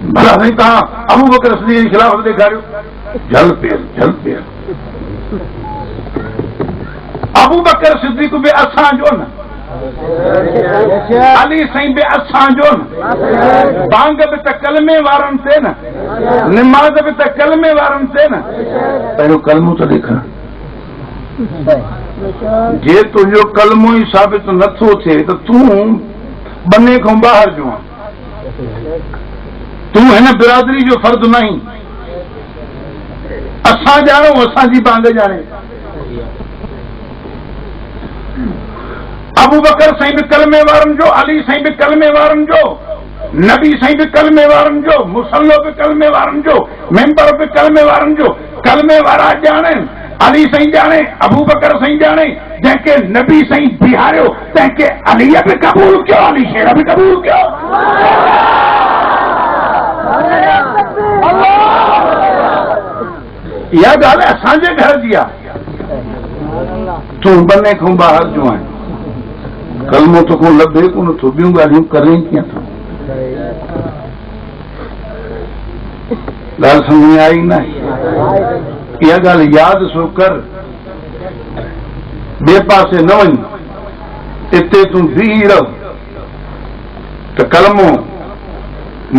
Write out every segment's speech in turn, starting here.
بھلا نہیں کہا ابو بکر صدیق کی خلافت دکھا رہے ہو؟ جل پیر ابو بکر صدیق بے اساں جو نا علی سائیں بے اساں جو نا بانگ بے تا کلمے وارن سے نا نماز بے تا کلمے وارن سے نا پہلو کلمو تو دیکھا جے تجھو کلمو ہی ثابت نتھو تھے تو بنے کو باہر جو ہے نا برادری جو فرد نہیں اساں جانو اساں جی بانگ جانے ابو بکر سائیں بھی کلمے وارن جو علی سائیں بھی کلمے وارن جو نبی سائیں بھی کلمے وارن جو مسلو بھی کلمے وارن جو ممبر بھی کلمے وارن جو کلمے وارا جانے علی سائیں جانے ابو بکر سائیں جانے جن کے نبی سائیں بہارو تن کے علی بھی قبول کیوں علی شیرہ بھی قبول کیوں یا گال اسانجے گھر دیا تو بنے کو باہر جو ہیں کلموں تو کو لبے کو نہ تو بیوں گالیوں کریں کیا تھا گال سمجھ آئی نہ یہ گال یاد سو کر بے پاسے نہ ون اتے تم بھی رہو تو کلموں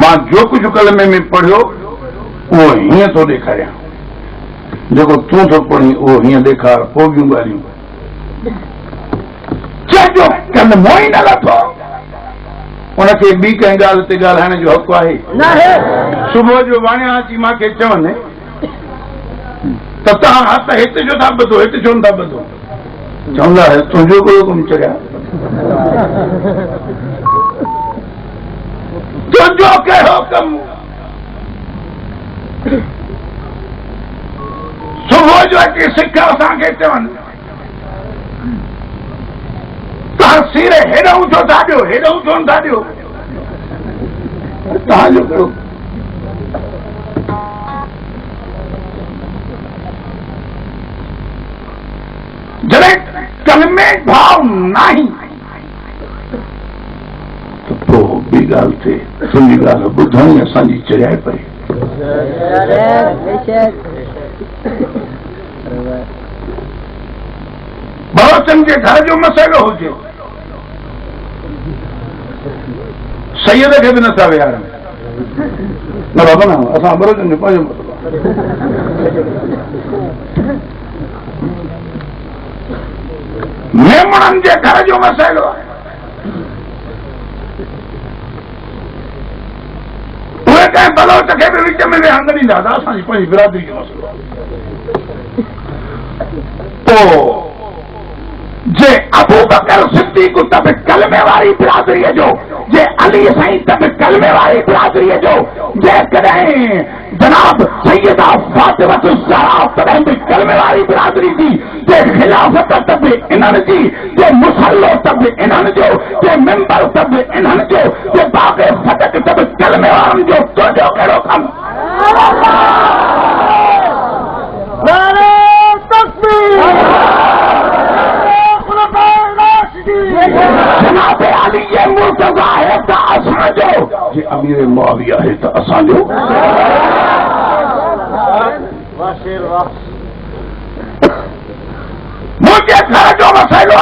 ماں جو کچھ کلمے میں پڑھو وہ ہی تو دیکھا رہا دیکھو تو پڑھی وہ ہی دیکھا پو بیوں گالیوں جو کلمو ہی نہ لٹو ان کے بی کہیں گال تے ڳالهائڻ جو حق ہے صبح جو وانيا اچي ماں کي چون ته تها هٿ هت جو ٿا ٻڌو هت جو ٿا ٻڌو چوندا ہے تجو کوئی حکم چڑیا تجو کے حکم صبح جو اچي سکھ اسان کي چون سیرے ہیڈوں جو تھا ڈیو ہیڈوں جو تھا ڈیو جڑے کلمے بھاؤ نہیں تو بھی گال تھے سنی گال بدھنی اسانجی چڑھائے پئی بہوچن کے گھر جو مسئلہ ہو جو سید کے بھی نہ تھا یار نہ بابا نا اساں بروچن جو پنجو مسئلہ میمنن کے گھر جو مسئلہ وہ کہیں بلوچ کے بھی وچ میں ہنگ نہیں دادا اساں جی پنج برادری جو مسئلہ تو جے ابو بکر صدیق تب کلمے والی برادری جو جے علی سائیں تب کلمے والی برادری جو جے کدیں جناب سیدہ فاطمہ الزہرا تب کلمے والی برادری تھی جے خلافت تب انہن جی جے مسلو تب انہن جو جے ممبر تب انہن جو جے باغ فتح تب کلمے والن جو تو جو کہڑو کم نعرہ تکبیر جناب علی مرتضی ہے تا اساں جو جی امیر معاویہ ہے تا اساں جو مجھے گھر جو مسئلہ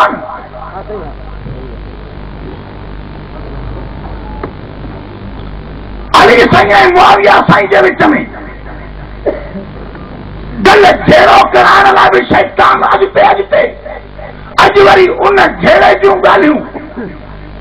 علی سائیں معاویہ سائیں جے وچ میں گل جھیڑو کران لا بھی شیطان اجتے اج وری ان جھیڑے جوں ڳالهيون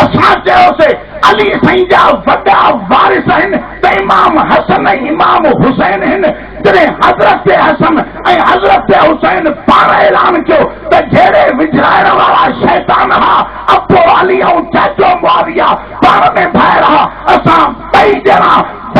اسان چيو سے علی سائیں جا وڏا وارث آهن ته امام حسن ۽ امام حسين آهن جڏهن حضرت حسن ۽ حضرت حسين پاڻ اعلان کيو ته جھيڙي وجھائڻ وارا شيطان ها ابو علي ۽ چاچو معاويه پاڻ ۾ ڀائر ها اسان ٻئي ڄڻا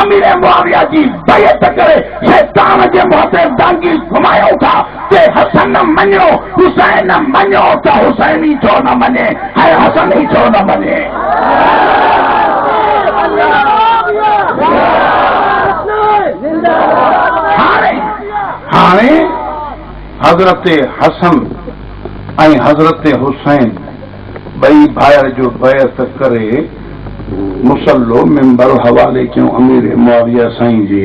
امیر معاویہ جی بیعت کرے شیطان جے منہ تے ڈانگی گھمایو تھا تے حسن نہ منو حسین نہ منو تو حسین ہی چھو نہ منے ہے حسن ہی چھو نہ منے ہاں حضرت حسن ۽ حضرت حسین بئی بھائر جو بیعت کرے مسلو منبر حوالے کیوں امیر معاویہ سائیں جی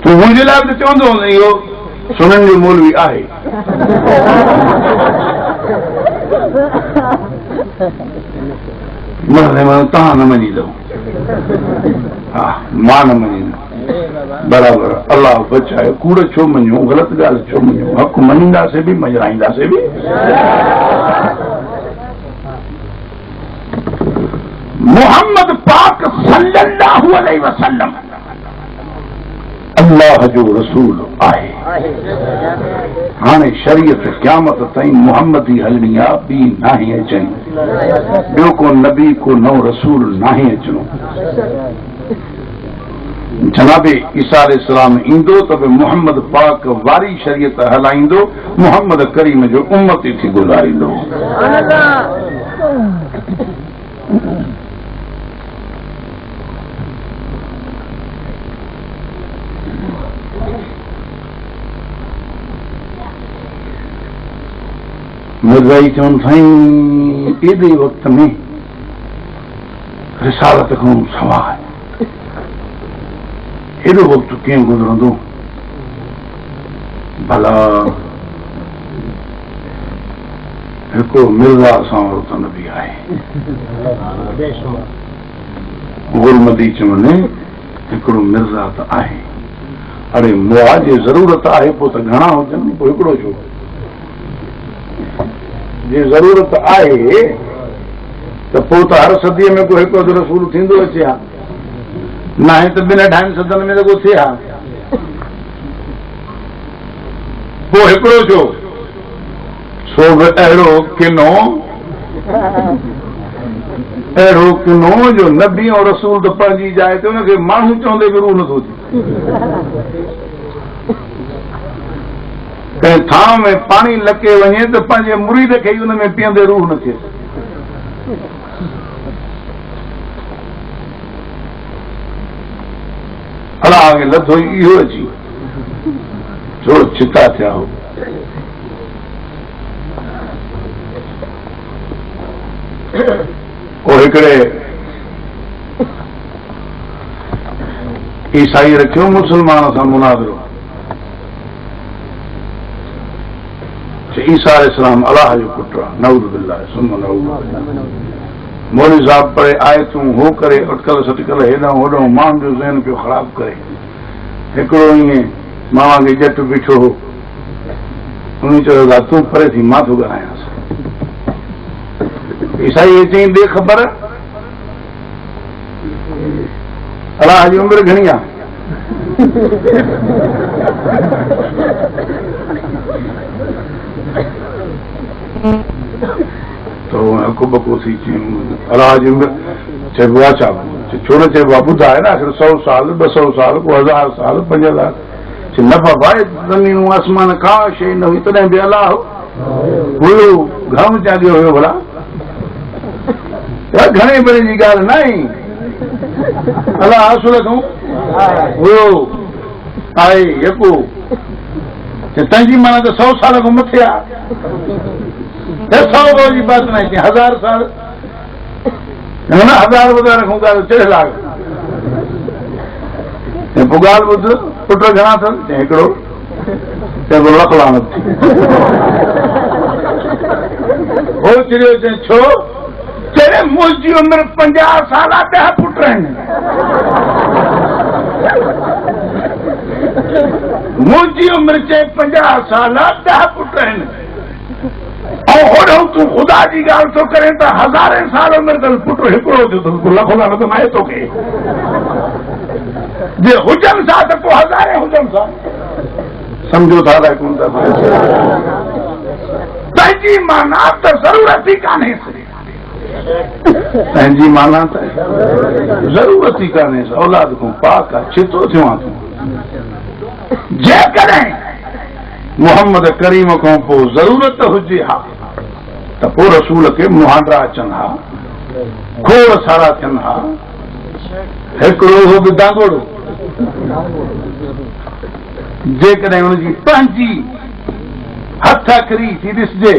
تو مجھے لائب تو چوندو نہیں ہو سنن جو مولوی آئے میں تہاں نہ منی دو ہاں ماں نہ منی دو برابر اللہ بچائے کوڑ چھو منجو غلط گال چھو منجو حق منیندا سے بھی مجرائیندا سے بھی محمد پاک صلی اللہ علیہ وسلم اللہ جو رسول آئے ہانے شریعت قیامت تائیں محمدی ہلنی بھی ناہی اچن بیو کو نبی کو نو رسول ناہی اچنو جناب عیسیٰ علیہ السلام ایندو تب محمد پاک واری شریعت ہلائیندو محمد کریم جو امتی تھی گزاریندو مرزائی چون سائیں ایدے وقت میں رسالت کو سوا ہے ایدو وقت کیوں گزروں دو بھلا ایکو مرزا سامرت نبی آئے غلمدی چمنے ایکڑو مرزا تا آئے ارے مواجہ ضرورت آئے پو تا گھنا ہو جن پو ایکڑو چھو جی ضرورت آئے تو پوتا ہر صدی میں کوئی ایک رسول تھیندو اچھے ہاں نہ ہے تو بنا ڈھائن صدن میں کو تھے ہاں وہ ہکڑو جو سو اہڑو کنو جو نبی اور رسول تو پنجی جائے تو انہیں کہ مانو چاہتے بھی روح نہ تھی کہیں تھاں میں پانی لکے وہیں تو پانچے مرید کے ان میں پیندے روح نہ تھے اللہ آگے لتھو یہ اچھی جو چتا تھیا ہو وہ ہکڑے عیسائی رکھو مسلمان سا مناظرو عیسیٰ علیہ السلام اللہ جو پٹرا نعوذ باللہ ثم نعوذ باللہ مولوی صاحب پڑھے آئے تم ہو کرے اٹکل سٹکل ہیڈاں ہوڈاں مان جو ذہن پہ خراب کرے ہکڑو ہی ماما کے جٹ بیٹھو ہو انہیں چلو تم پڑے تھی ماں تو گرایا عیسائی یہ چاہیں بے خبر اللہ جی عمر گھنی آ تو کو بکو سی اللہ جی چیبوا چاہ چھوڑا چیبوا بدھا ہے نا آخر 100 سال 200 سال کو 1000 سال 5000 نہ بابا زمین آسمان کا شے نہ ہوئی تنہیں بھی اللہ ہو گھم چاہیے ہوئے بھلا گھنے بڑے جی گال نہیں اللہ حاصل ہوں وہ آئے یکو تنجی مانا تو 100 سال کو مت آ 100 کی بات نہیں 1000 سال نا 1000 بدھا رکھوں گا تو 4 لاکھ پگال بدھ پٹ گھنا تھا ہکڑو لکھ لانت تھی ہو چڑیو چھو تیرے مجھ عمر 50 سال آتے ہیں پٹ رہے ہیں مجھ عمر 50 سال آتے ہیں پٹ رہے ہیں اور تو خدا جی گال تو کریں تو 1000 سال عمر تل پٹو ہکڑو جو تو لکھو لانت نہ تو کہ جی حجم سا تو کو 1000 حجم سا سمجھو تھا کون تھا تنجی مانا تو ضرورت ہی کانے سے تنجی مانا تو ضرورت ہی کانے سے اولاد کو پاک چھتو تھے وہاں تو جے کریں محمد کریم کو پو ضرورت ہوجی ہا تو پو رسول کے محاندرا اچن ہا کھوڑ سارا چن ہا ہکڑو ہو بھی دانگوڑو جے کریں ان کی پنجی ہتھ کری تھی ڈس جے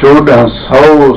1400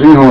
30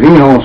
20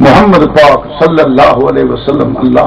محمد پاک صلی اللہ علیہ وسلم اللہ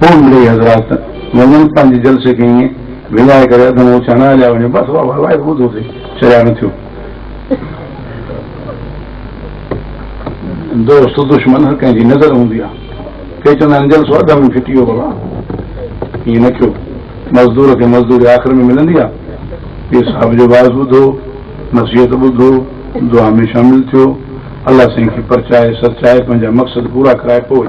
وہ ملے حضرات ون 5 جلسے کہیں وجائے کرے ادن وہ چانا لیا وجے بس واہ خود ہوتے چریا نہ تھو دوست دشمن ہر کہیں نظر ہوں کہ چند جلسو ادا میں پھٹی ہو بابا یہ نہ کیوں مزدور کے مزدور آخر میں ملن دیا یہ صاحب جو باز بدھو نصیحت بدھو دعا میں شامل تھو اللہ سے کی پرچائے سچائے پنجا مقصد پورا کرائے پوئے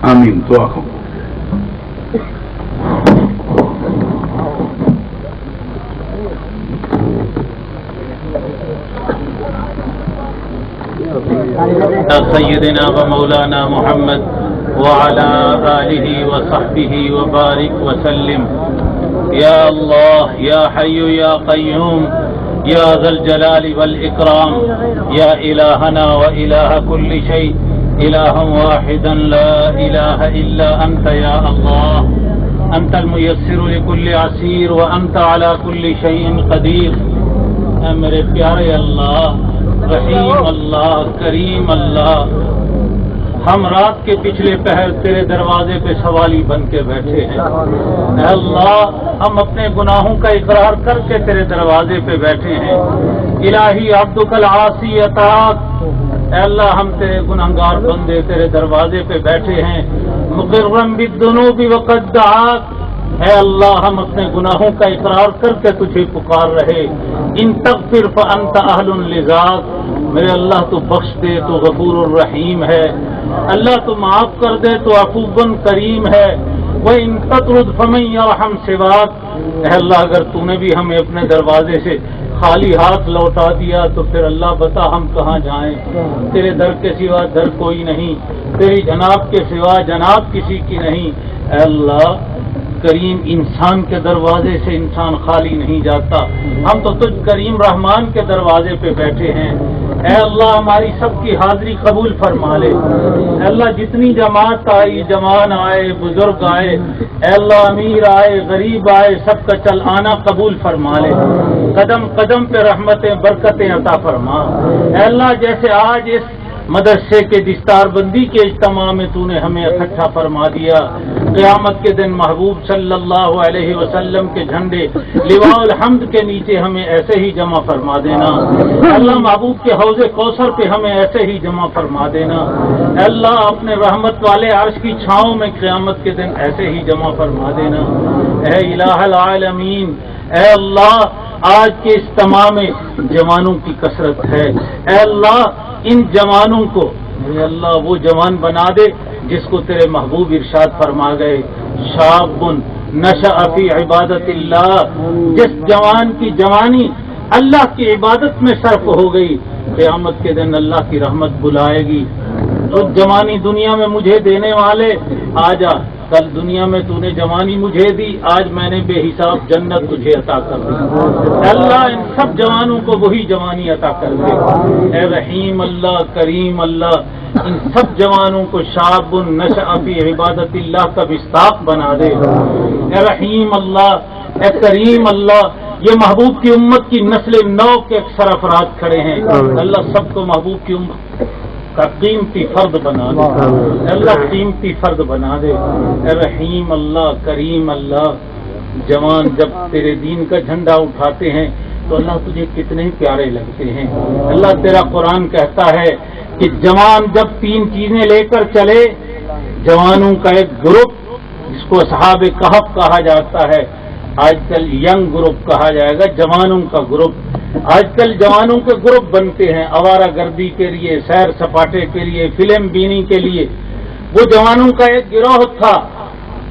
آمین دعا کو سيدنا ومولانا محمد وعلى آله وصحبه وبارك وسلم يا الله يا حي يا قيوم يا ذا الجلال والإكرام يا إلهنا وإله كل شيء إلها واحدا لا إله إلا أنت يا الله أنت الميسر لكل عسير وأنت على كل شيء قدير اے میرے پیارے اللہ رحیم اللہ کریم اللہ ہم رات کے پچھلے پہر تیرے دروازے پہ سوالی بن کے بیٹھے ہیں اے اللہ ہم اپنے گناہوں کا اقرار کر کے تیرے دروازے پہ بیٹھے ہیں الہی عبدک العاصی اطاعت اے اللہ ہم تیرے گنہگار بندے تیرے دروازے پہ بیٹھے ہیں مقرم بالذنوب وقد دعاک اے اللہ ہم اپنے گناہوں کا اقرار کر کے تجھے پکار رہے ان تغفر فانت اہل لذاک میرے اللہ تو بخش دے تو غفور الرحیم ہے اللہ تو معاف کر دے تو عفو کریم ہے وَإِن تَطْرُدْ فَمَن يَرْحَمْ سِوَاكَ اے اللہ اگر تو نے بھی ہمیں اپنے دروازے سے خالی ہاتھ لوٹا دیا تو پھر اللہ بتا ہم کہاں جائیں تیرے در کے سوا در کوئی نہیں تیری جناب کے سوا جناب کسی کی نہیں اے اللہ کریم انسان کے دروازے سے انسان خالی نہیں جاتا ہم تو تجھ کریم رحمان کے دروازے پہ بیٹھے ہیں اے اللہ ہماری سب کی حاضری قبول فرما لے اے اللہ جتنی جماعت آئی جوان آئے بزرگ آئے اے اللہ امیر آئے غریب آئے سب کا چل آنا قبول فرما لے قدم قدم پہ رحمتیں برکتیں عطا فرما اے اللہ جیسے آج اس مدرسے کے دستار بندی کے اجتماع میں تو نے ہمیں اکٹھا فرما دیا قیامت کے دن محبوب صلی اللہ علیہ وسلم کے جھنڈے لواء الحمد کے نیچے ہمیں ایسے ہی جمع فرما دینا اللہ محبوب کے حوض کوثر پہ ہمیں ایسے ہی جمع فرما دینا اللہ اپنے رحمت والے عرش کی چھاؤں میں قیامت کے دن ایسے ہی جمع فرما دینا اے الہ العالمین اے اللہ آج کے اجتماع میں جوانوں کی کثرت ہے اے اللہ ان جوانوں کو اے اللہ وہ جوان بنا دے جس کو تیرے محبوب ارشاد فرما گئے شاب نشأ فی عبادت اللہ جس جوان کی جوانی اللہ کی عبادت میں صرف ہو گئی قیامت کے دن اللہ کی رحمت بلائے گی تو جوانی دنیا میں مجھے دینے والے آ جا کل دنیا میں تو نے جوانی مجھے دی آج میں نے بے حساب جنت تجھے عطا کر دی اللہ ان سب جوانوں کو وہی جوانی عطا کر دے اے رحیم اللہ کریم اللہ ان سب جوانوں کو شاب نشأ فی عبادت اللہ کا مصداق بنا دے اے رحیم اللہ اے کریم اللہ یہ محبوب کی امت کی نسل نو کے اکثر افراد کھڑے ہیں اللہ سب کو محبوب کی امت کا قیمتی فرد بنا دے اللہ قیمتی فرد بنا دے اے رحیم اللہ کریم اللہ جوان جب تیرے دین کا جھنڈا اٹھاتے ہیں تو اللہ تجھے کتنے پیارے لگتے ہیں اللہ تیرا قرآن کہتا ہے کہ جوان جب 3 چیزیں لے کر چلے جوانوں کا ایک گروپ جس کو اصحاب کہف کہا جاتا ہے آج کل ینگ گروپ کہا جائے گا جوانوں کا گروپ آج کل جوانوں کے گروپ بنتے ہیں آوارہ گردی کے لیے سیر سپاٹے کے لیے فلم بینی کے لیے وہ جوانوں کا ایک گروہ تھا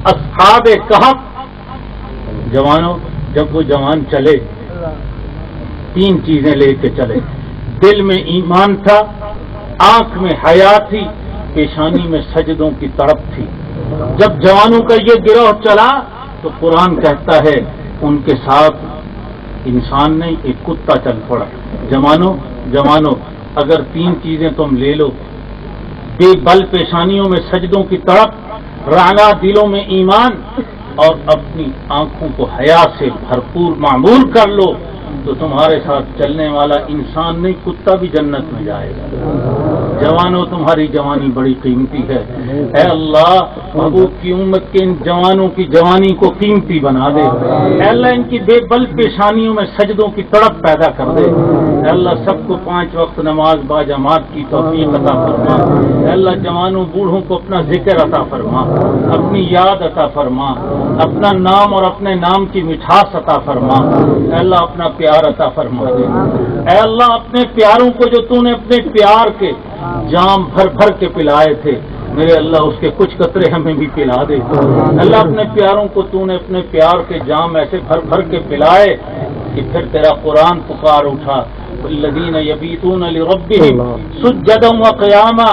اصحاب کہف جوانوں جب وہ جوان چلے 3 چیزیں لے کے چلے دل میں ایمان تھا آنکھ میں حیا تھی پیشانی میں سجدوں کی تڑپ تھی جب جوانوں کا یہ گروہ چلا تو قرآن کہتا ہے ان کے ساتھ انسان نہیں ایک کتا چل پڑا جوانوں اگر 3 چیزیں تم لے لو بے بل پیشانیوں میں سجدوں کی تڑپ رانا دلوں میں ایمان اور اپنی آنکھوں کو حیا سے بھرپور معمور کر لو تو تمہارے ساتھ چلنے والا انسان نہیں کتا بھی جنت میں جائے گا جوانوں تمہاری جوانی بڑی قیمتی ہے، اے اللہ محبوب کی امت کے ان جوانوں کی جوانی کو قیمتی بنا دے، اے اللہ ان کی بے بل پیشانیوں میں سجدوں کی تڑپ پیدا کر دے، اے اللہ سب کو 5 وقت نماز با جماعت کی توفیق عطا فرما، اے اللہ جوانوں بوڑھوں کو اپنا ذکر عطا فرما، اپنی یاد عطا فرما، اپنا نام اور اپنے نام کی مٹھاس عطا فرما، اے اللہ اپنا پیار عطا فرما دے، اے اللہ اپنے پیاروں کو جو تو نے اپنے پیار کے جام بھر بھر کے پلائے تھے، میرے اللہ اس کے کچھ قطرے ہمیں بھی پلا دے، اللہ اپنے پیاروں کو تو نے اپنے پیار کے جام ایسے بھر بھر کے پلائے کہ پھر تیرا قرآن پکار اٹھا، الذین یبیتون لربہم سجدا وقیاما،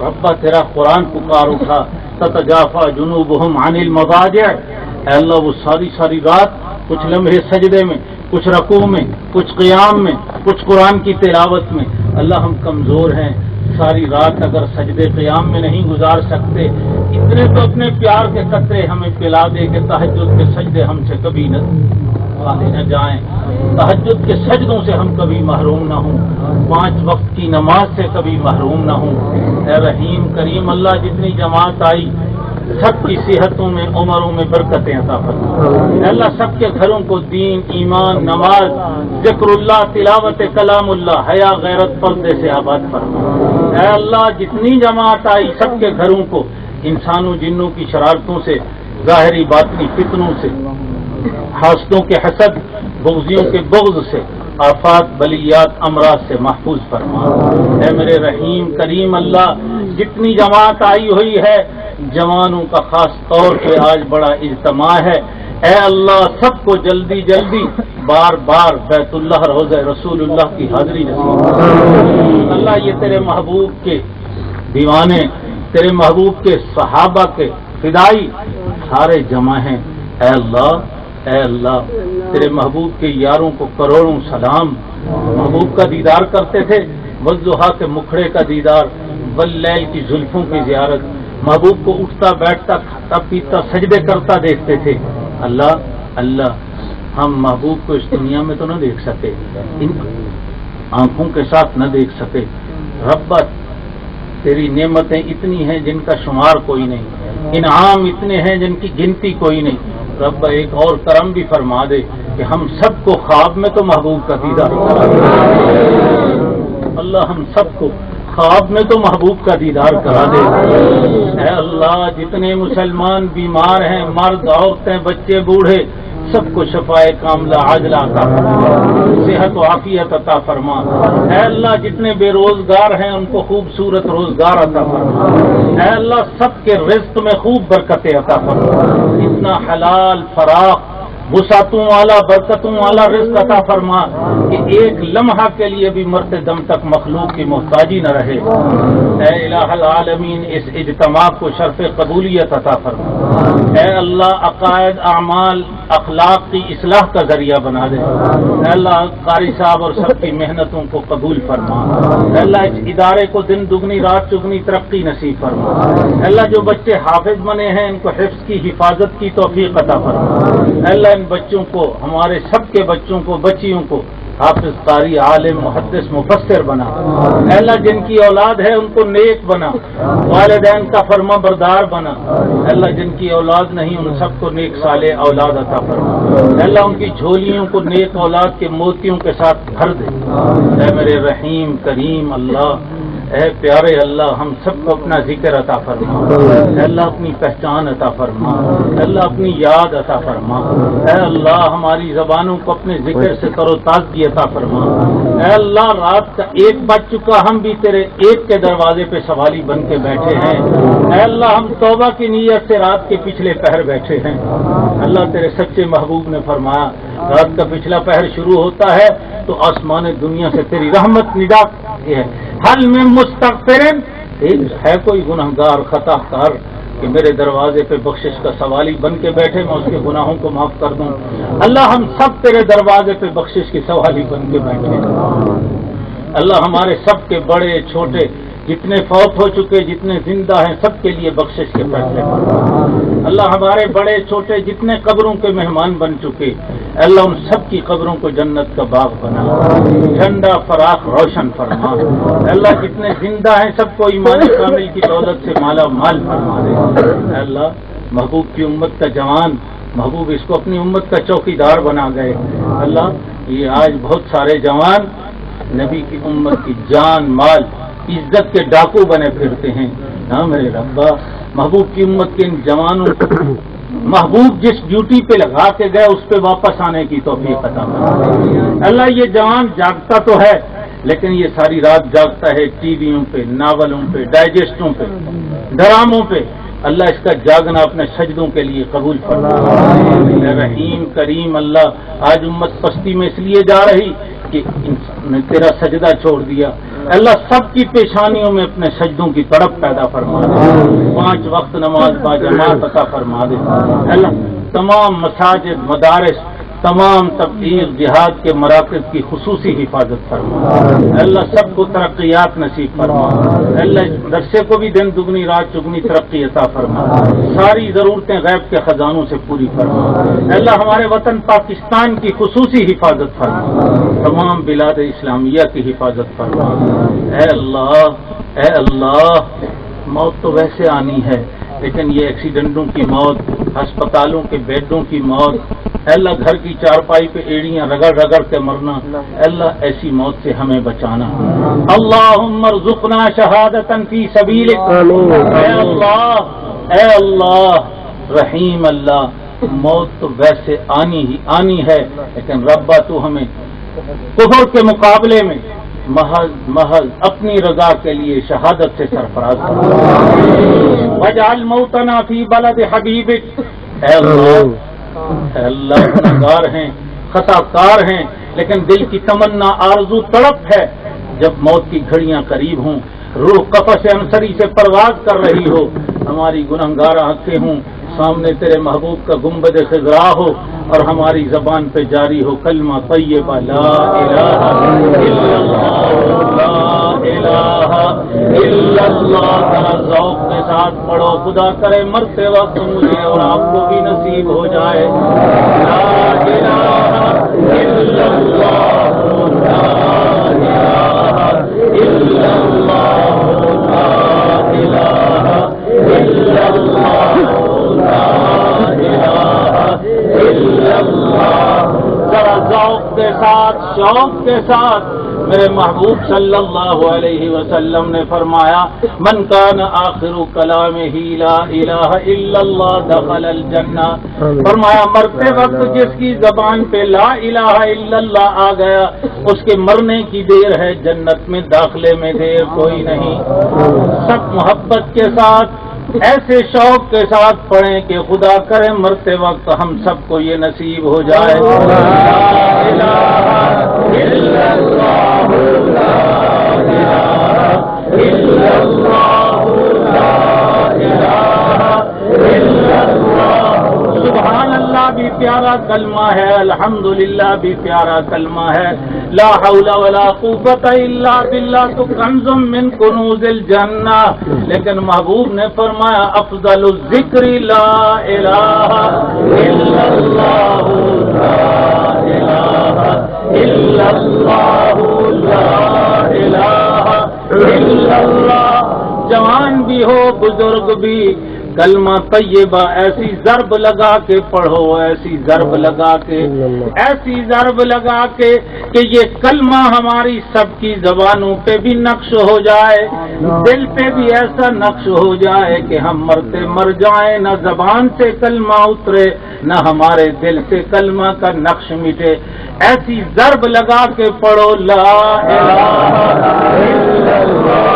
ربا تیرا قرآن پکار اٹھا، تتجافا جنوبہم عن المضاجع، اے اللہ وہ ساری رات کچھ لمحے سجدے میں، کچھ رکوع میں، کچھ قیام میں، کچھ قرآن کی تلاوت میں، اللہ ہم کمزور ہیں، ساری رات اگر سجدے قیام میں نہیں گزار سکتے، اتنے تو اپنے پیار کے قطرے ہمیں پلا دے کہ تہجد کے سجدے ہم سے کبھی نہ جائیں، تہجد کے سجدوں سے ہم کبھی محروم نہ ہوں، 5 وقت کی نماز سے کبھی محروم نہ ہوں، اے رحیم کریم اللہ جتنی جماعت آئی سب کی صحتوں میں عمروں میں برکتیں عطا فرما، اے اللہ سب کے گھروں کو دین، ایمان، نماز، ذکر اللہ، تلاوت کلام اللہ، حیا غیرت پردے سے آباد فرما، اے اللہ جتنی جماعت آئی سب کے گھروں کو انسانوں جنوں کی شرارتوں سے، ظاہری باطنی فتنوں سے، حاسدوں کے حسد، بغضیوں کے بغض سے، آفات بلیات امراض سے محفوظ فرما، اے میرے رحیم کریم اللہ جتنی جماعت آئی ہوئی ہے جوانوں کا خاص طور پہ آج بڑا اجتماع ہے، اے اللہ سب کو جلدی بار بیت اللہ روضہ رسول اللہ کی حاضری نصیب، اللہ یہ تیرے محبوب کے دیوانے، تیرے محبوب کے صحابہ کے فدائی سارے جمع ہیں، اے اللہ تیرے محبوب کے یاروں کو کروڑوں سلام، محبوب کا دیدار کرتے تھے، والضحیٰ کے مکھڑے کا دیدار، واللیل کی زلفوں کی زیارت، محبوب کو اٹھتا بیٹھتا کھاتا پیتا سجدے کرتا دیکھتے تھے، اللہ ہم محبوب کو اس دنیا میں تو نہ دیکھ سکے، ان آنکھوں کے ساتھ نہ دیکھ سکے، رب تیری نعمتیں اتنی ہیں جن کا شمار کوئی نہیں، انعام اتنے ہیں جن کی گنتی کوئی نہیں، رب ایک اور کرم بھی فرما دے کہ ہم سب کو خواب میں تو محبوب کا دیدار کرا دے، اللہ ہم سب کو خواب میں تو محبوب کا دیدار کرا دے، اے اللہ جتنے مسلمان بیمار ہیں، مرد عورتیں بچے بوڑھے، سب کو شفائے کاملہ عاجلہ عطا فرما، صحت و عافیت عطا فرما، اے اللہ جتنے بے روزگار ہیں ان کو خوبصورت روزگار عطا فرما، اے اللہ سب کے رزق میں خوب برکتیں عطا فرما، اتنا حلال فراخ وسعتوں والا برکتوں والا رزق عطا فرما کہ ایک لمحہ کے لیے بھی مرتے دم تک مخلوق کی محتاجی نہ رہے، اے الہ العالمین اس اجتماع کو شرف قبولیت عطا فرما، اے اللہ عقائد اعمال اخلاق کی اصلاح کا ذریعہ بنا دے، اے اللہ قاری صاحب اور سب کی محنتوں کو قبول فرما، اے اللہ اس ادارے کو دن دگنی رات چگنی ترقی نصیب فرما، اے اللہ جو بچے حافظ بنے ہیں ان کو حفظ کی حفاظت کی توفیق عطا فرما، اے اللہ ان بچوں کو ہمارے سب کے بچوں کو بچیوں کو حافظ قاری عالم محدث مفسر بنا، اے اللہ جن کی اولاد ہے ان کو نیک بنا، والدین کا فرما بردار بنا، اے اللہ جن کی اولاد نہیں ان سب کو نیک صالح اولاد عطا فرما، اے اللہ ان کی جھولیوں کو نیک اولاد کے موتیوں کے ساتھ بھر دے، اے میرے رحیم کریم اللہ، اے پیارے اللہ ہم سب کو اپنا ذکر عطا فرما، اے اللہ اپنی پہچان عطا فرما، اے اللہ اپنی یاد عطا فرما، اے اللہ ہماری زبانوں کو اپنے ذکر سے تر و تازگی عطا فرما، اے اللہ رات کا 1 بج چکا ہم بھی تیرے ایک کے دروازے پہ سوالی بن کے بیٹھے ہیں، اے اللہ ہم توبہ کی نیت سے رات کے پچھلے پہر بیٹھے ہیں، اللہ تیرے سچے محبوب نے فرمایا رات کا پچھلا پہر شروع ہوتا ہے تو آسمان دنیا سے تیری رحمت ندا ہے، حل میں مستغفرن ہے کوئی گنہگار خطا کار کہ میرے دروازے پہ بخشش کا سوالی بن کے بیٹھے میں اس کے گناہوں کو معاف کر دوں، اللہ ہم سب تیرے دروازے پہ بخشش کی سوالی بن کے بیٹھے، اللہ ہمارے سب کے بڑے چھوٹے جتنے فوت ہو چکے، جتنے زندہ ہیں، سب کے لیے بخشش کے فیصلے فرما۔ اللہ ہمارے بڑے چھوٹے جتنے قبروں کے مہمان بن چکے، اللہ ان سب کی قبروں کو جنت کا باغ بنا، ٹھنڈا فراخ روشن فرما۔ اللہ جتنے زندہ ہیں سب کو ایمان کامل کی دولت سے مالا مال فرما دے۔ اللہ محبوب کی امت کا جوان، محبوب اس کو اپنی امت کا چوکیدار بنا گئے۔ اللہ یہ آج بہت سارے جوان نبی کی امت کی جان مال عزت کے ڈاکو بنے پھرتے ہیں۔ ہاں میرے ربا، محبوب کی امت کے ان جوانوں کو محبوب جس ڈیوٹی پہ لگا کے گئے اس پہ واپس آنے کی توفیق عطا فرما۔ اللہ یہ جوان جاگتا تو ہے لیکن یہ ساری رات جاگتا ہے ٹی ویوں پہ، ناولوں پہ، ڈائجسٹوں پہ، ڈراموں پہ۔ اللہ اس کا جاگنا اپنے سجدوں کے لیے قبول فرما۔ رحیم کریم اللہ، آج امت پستی میں اس لیے جا رہی کہ انسان نے تیرا سجدہ چھوڑ دیا۔ اللہ سب کی پیشانیوں میں اپنے سجدوں کی تڑپ پیدا فرما دے، 5 وقت نماز با جماعت عطا فرما دے۔ اللہ تمام مساجد، مدارس، تمام تبلیغ جہاد کے مراکز کی خصوصی حفاظت فرما۔ اللہ سب کو ترقیات نصیب فرما۔ اللہ درسے کو بھی دن دگنی رات چگنی ترقی عطا فرما، ساری ضرورتیں غیب کے خزانوں سے پوری فرما۔ اللہ ہمارے وطن پاکستان کی خصوصی حفاظت فرما، تمام بلاد اسلامیہ کی حفاظت فرما۔ اے اللہ، اے اللہ، موت تو ویسے آنی ہے لیکن یہ ایکسیڈنٹوں کی موت، ہسپتالوں کے بیڈوں کی موت، اللہ گھر کی چارپائی پہ ایڑیاں رگڑ رگڑ کے مرنا، اللہ ایسی موت سے ہمیں بچانا۔ اللہم ارزقنا شہادتا فی سبیلک۔ اے اللہ، اے اللہ، رحیم اللہ، موت تو ویسے آنی ہے لیکن ربا تو ہمیں کفر کے مقابلے میں محض اپنی رضا کے لیے شہادت سے سرفراز کرنا۔ وجعل موتنا فی بلد حبیبک۔ اے اللہ گنہگار ہیں، خطا کار ہیں لیکن دل کی تمنا آرزو تڑپ ہے جب موت کی گھڑیاں قریب ہوں، روح قفس انصری سے پرواز کر رہی ہو، ہماری گنہگار آنکھیں ہوں، سامنے تیرے محبوب کا گنبد خضرا ہو اور ہماری زبان پہ جاری ہو کلمہ طیبہ لا الہ الا اللہ، لا الہ الا اللہ۔ ذرا ذوق کے ساتھ پڑھو، خدا کرے مرتے وقت مجھے اور آپ کو بھی نصیب ہو جائے لا الہ الا اللہ، لا الہ الا اللہ، لا الہ الا اللہ، ذرا ذوق کے ساتھ، شوق کے ساتھ۔ میرے محبوب صلی اللہ علیہ وسلم نے فرمایا من کان آخر کلامہ لا الہ الا اللہ دخل الجنہ۔ فرمایا مرتے وقت جس کی زبان پہ لا الہ الا اللہ آ گیا اس کے مرنے کی دیر ہے، جنت میں داخلے میں دیر کوئی نہیں۔ سب محبت کے ساتھ ایسے شوق کے ساتھ پڑھیں کہ خدا کرے مرتے وقت ہم سب کو یہ نصیب ہو جائے لا الہ الا اللہ، لا الہ الا اللہ، لا الہ الا اللہ۔ سبحان اللہ بھی پیارا کلمہ ہے، الحمدللہ بھی پیارا کلمہ ہے، لا حول ولا قوت الا باللہ تو کنز من کنوز الجنہ۔ لیکن محبوب نے فرمایا افضل الذکر لا الہ الا اللہ، لا الہ الا اللہ، لا الہ الا اللہ۔ جوان بھی ہو بزرگ بھی کلمہ طیبہ ایسی ضرب لگا کے پڑھو، ایسی ضرب لگا کے، ایسی ضرب لگا کے کہ یہ کلمہ ہماری سب کی زبانوں پہ بھی نقش ہو جائے، دل پہ بھی ایسا نقش ہو جائے کہ ہم مرتے مر جائیں، نہ زبان سے کلمہ اترے نہ ہمارے دل سے کلمہ کا نقش مٹے۔ ایسی ضرب لگا کے پڑھو لا الہ الا اللہ،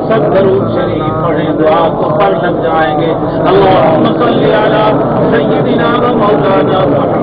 سب درود شریف پڑھیں، دعا کو پر لگ جائیں گے۔ اللہم صلی علی سیدنا و مولانا محمد